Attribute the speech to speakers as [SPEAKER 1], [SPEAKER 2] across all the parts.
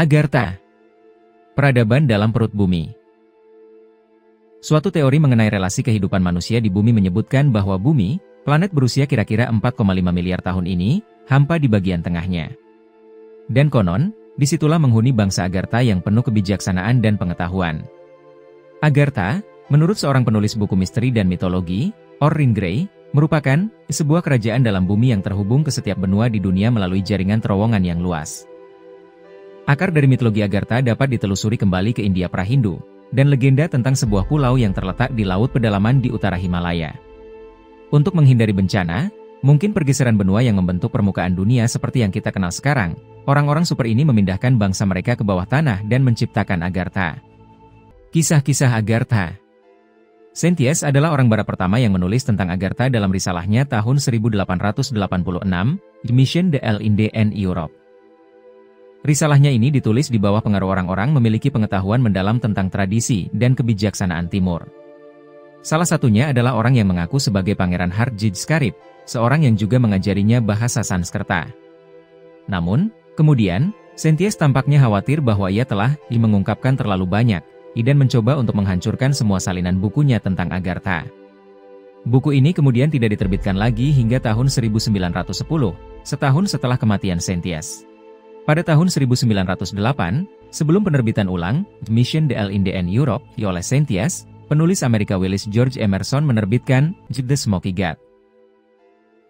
[SPEAKER 1] Agartha. Peradaban dalam perut bumi. Suatu teori mengenai relasi kehidupan manusia di bumi menyebutkan bahwa bumi, planet berusia kira-kira 4,5 miliar tahun ini, hampa di bagian tengahnya. Dan konon, disitulah menghuni bangsa Agartha yang penuh kebijaksanaan dan pengetahuan. Agartha, menurut seorang penulis buku misteri dan mitologi, Orrin Grey, merupakan sebuah kerajaan dalam bumi yang terhubung ke setiap benua di dunia melalui jaringan terowongan yang luas. Akar dari mitologi Agartha dapat ditelusuri kembali ke India Prahindu, dan legenda tentang sebuah pulau yang terletak di laut pedalaman di utara Himalaya. Untuk menghindari bencana, mungkin pergeseran benua yang membentuk permukaan dunia seperti yang kita kenal sekarang, orang-orang super ini memindahkan bangsa mereka ke bawah tanah dan menciptakan Agartha. Kisah-kisah Agartha. Sentias adalah orang barat pertama yang menulis tentang Agartha dalam risalahnya tahun 1886, The Mission de l'Inde en Europe. Risalahnya ini ditulis di bawah pengaruh orang-orang memiliki pengetahuan mendalam tentang tradisi dan kebijaksanaan Timur. Salah satunya adalah orang yang mengaku sebagai Pangeran Harjit Scarif, seorang yang juga mengajarinya bahasa Sanskerta. Namun, kemudian, Sentias tampaknya khawatir bahwa ia telah mengungkapkan terlalu banyak, dan mencoba untuk menghancurkan semua salinan bukunya tentang Agartha. Buku ini kemudian tidak diterbitkan lagi hingga tahun 1910, setahun setelah kematian Sentias. Pada tahun 1908, sebelum penerbitan ulang, The Mission de l'Inde en Europe, oleh Sentias, penulis Amerika Willis George Emerson menerbitkan The Smoky God.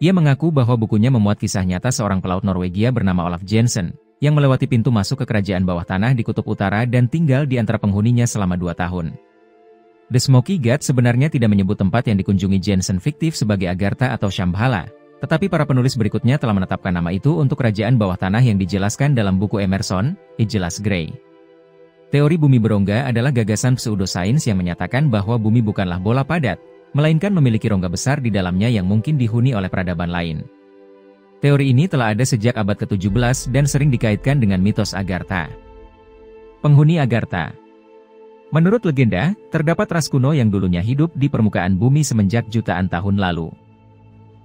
[SPEAKER 1] Ia mengaku bahwa bukunya memuat kisah nyata seorang pelaut Norwegia bernama Olaf Jensen, yang melewati pintu masuk ke kerajaan bawah tanah di Kutub Utara dan tinggal di antara penghuninya selama 2 tahun. The Smoky God sebenarnya tidak menyebut tempat yang dikunjungi Jensen fiktif sebagai Agartha atau Shambhala, tetapi para penulis berikutnya telah menetapkan nama itu untuk kerajaan bawah tanah yang dijelaskan dalam buku Emerson, Jelas Grey. Teori bumi berongga adalah gagasan pseudosains yang menyatakan bahwa bumi bukanlah bola padat, melainkan memiliki rongga besar di dalamnya yang mungkin dihuni oleh peradaban lain. Teori ini telah ada sejak abad ke-17 dan sering dikaitkan dengan mitos Agartha. Penghuni Agartha. Menurut legenda, terdapat ras kuno yang dulunya hidup di permukaan bumi semenjak jutaan tahun lalu.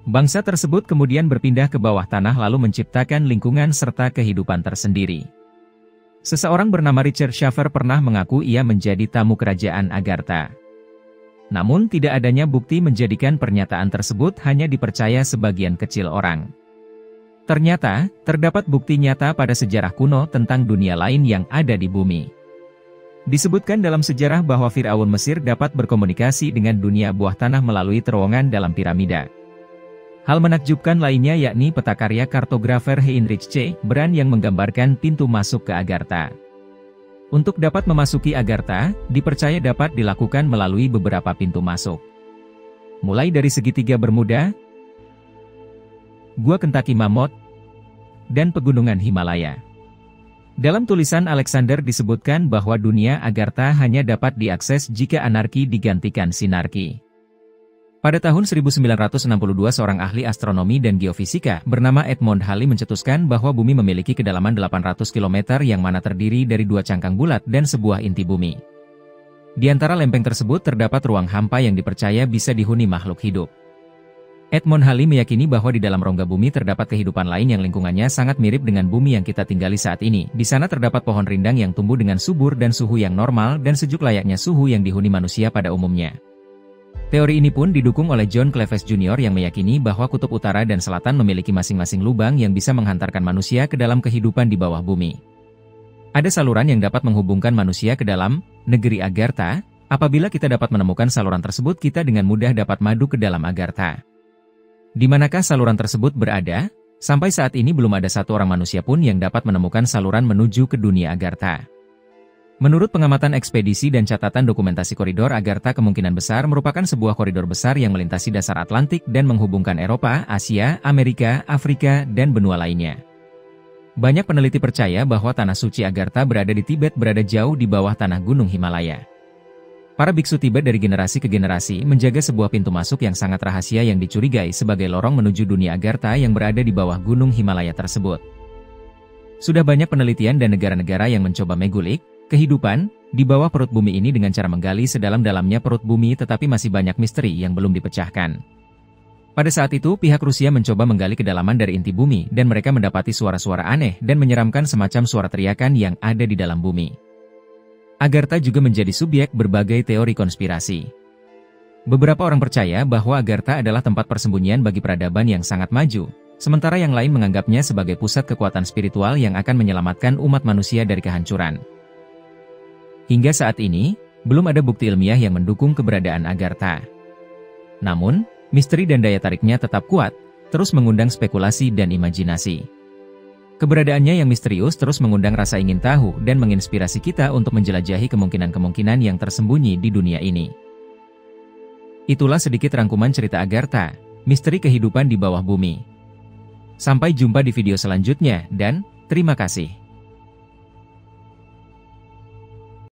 [SPEAKER 1] Bangsa tersebut kemudian berpindah ke bawah tanah lalu menciptakan lingkungan serta kehidupan tersendiri. Seseorang bernama Richard Shafer pernah mengaku ia menjadi tamu kerajaan Agartha. Namun tidak adanya bukti menjadikan pernyataan tersebut hanya dipercaya sebagian kecil orang. Ternyata, terdapat bukti nyata pada sejarah kuno tentang dunia lain yang ada di bumi. Disebutkan dalam sejarah bahwa Firaun Mesir dapat berkomunikasi dengan dunia bawah tanah melalui terowongan dalam piramida. Hal menakjubkan lainnya yakni peta karya kartografer Heinrich C. Brand yang menggambarkan pintu masuk ke Agartha. Untuk dapat memasuki Agartha, dipercaya dapat dilakukan melalui beberapa pintu masuk. Mulai dari segitiga Bermuda, Gua Kentucky Mammoth, dan pegunungan Himalaya. Dalam tulisan Alexander disebutkan bahwa dunia Agartha hanya dapat diakses jika anarki digantikan sinarki. Pada tahun 1962 seorang ahli astronomi dan geofisika bernama Edmond Halley mencetuskan bahwa bumi memiliki kedalaman 800 km yang mana terdiri dari 2 cangkang bulat dan sebuah inti bumi. Di antara lempeng tersebut terdapat ruang hampa yang dipercaya bisa dihuni makhluk hidup. Edmond Halley meyakini bahwa di dalam rongga bumi terdapat kehidupan lain yang lingkungannya sangat mirip dengan bumi yang kita tinggali saat ini. Di sana terdapat pohon rindang yang tumbuh dengan subur dan suhu yang normal dan sejuk layaknya suhu yang dihuni manusia pada umumnya. Teori ini pun didukung oleh John Cleves Jr. yang meyakini bahwa kutub utara dan selatan memiliki masing-masing lubang yang bisa menghantarkan manusia ke dalam kehidupan di bawah bumi. Ada saluran yang dapat menghubungkan manusia ke dalam negeri Agartha. Apabila kita dapat menemukan saluran tersebut, kita dengan mudah dapat madu ke dalam Agartha. Di manakah saluran tersebut berada? Sampai saat ini belum ada satu orang manusia pun yang dapat menemukan saluran menuju ke dunia Agartha. Menurut pengamatan ekspedisi dan catatan dokumentasi koridor Agartha kemungkinan besar merupakan sebuah koridor besar yang melintasi dasar Atlantik dan menghubungkan Eropa, Asia, Amerika, Afrika, dan benua lainnya. Banyak peneliti percaya bahwa tanah suci Agartha berada di Tibet berada jauh di bawah tanah gunung Himalaya. Para biksu Tibet dari generasi ke generasi menjaga sebuah pintu masuk yang sangat rahasia yang dicurigai sebagai lorong menuju dunia Agartha yang berada di bawah gunung Himalaya tersebut. Sudah banyak penelitian dan negara-negara yang mencoba mengulik kehidupan di bawah perut bumi ini dengan cara menggali sedalam-dalamnya perut bumi, tetapi masih banyak misteri yang belum dipecahkan. Pada saat itu, pihak Rusia mencoba menggali kedalaman dari inti bumi dan mereka mendapati suara-suara aneh dan menyeramkan semacam suara teriakan yang ada di dalam bumi. Agartha juga menjadi subjek berbagai teori konspirasi. Beberapa orang percaya bahwa Agartha adalah tempat persembunyian bagi peradaban yang sangat maju, sementara yang lain menganggapnya sebagai pusat kekuatan spiritual yang akan menyelamatkan umat manusia dari kehancuran. Hingga saat ini, belum ada bukti ilmiah yang mendukung keberadaan Agartha. Namun, misteri dan daya tariknya tetap kuat, terus mengundang spekulasi dan imajinasi. Keberadaannya yang misterius terus mengundang rasa ingin tahu dan menginspirasi kita untuk menjelajahi kemungkinan-kemungkinan yang tersembunyi di dunia ini. Itulah sedikit rangkuman cerita Agartha, misteri kehidupan di bawah bumi. Sampai jumpa di video selanjutnya dan terima kasih.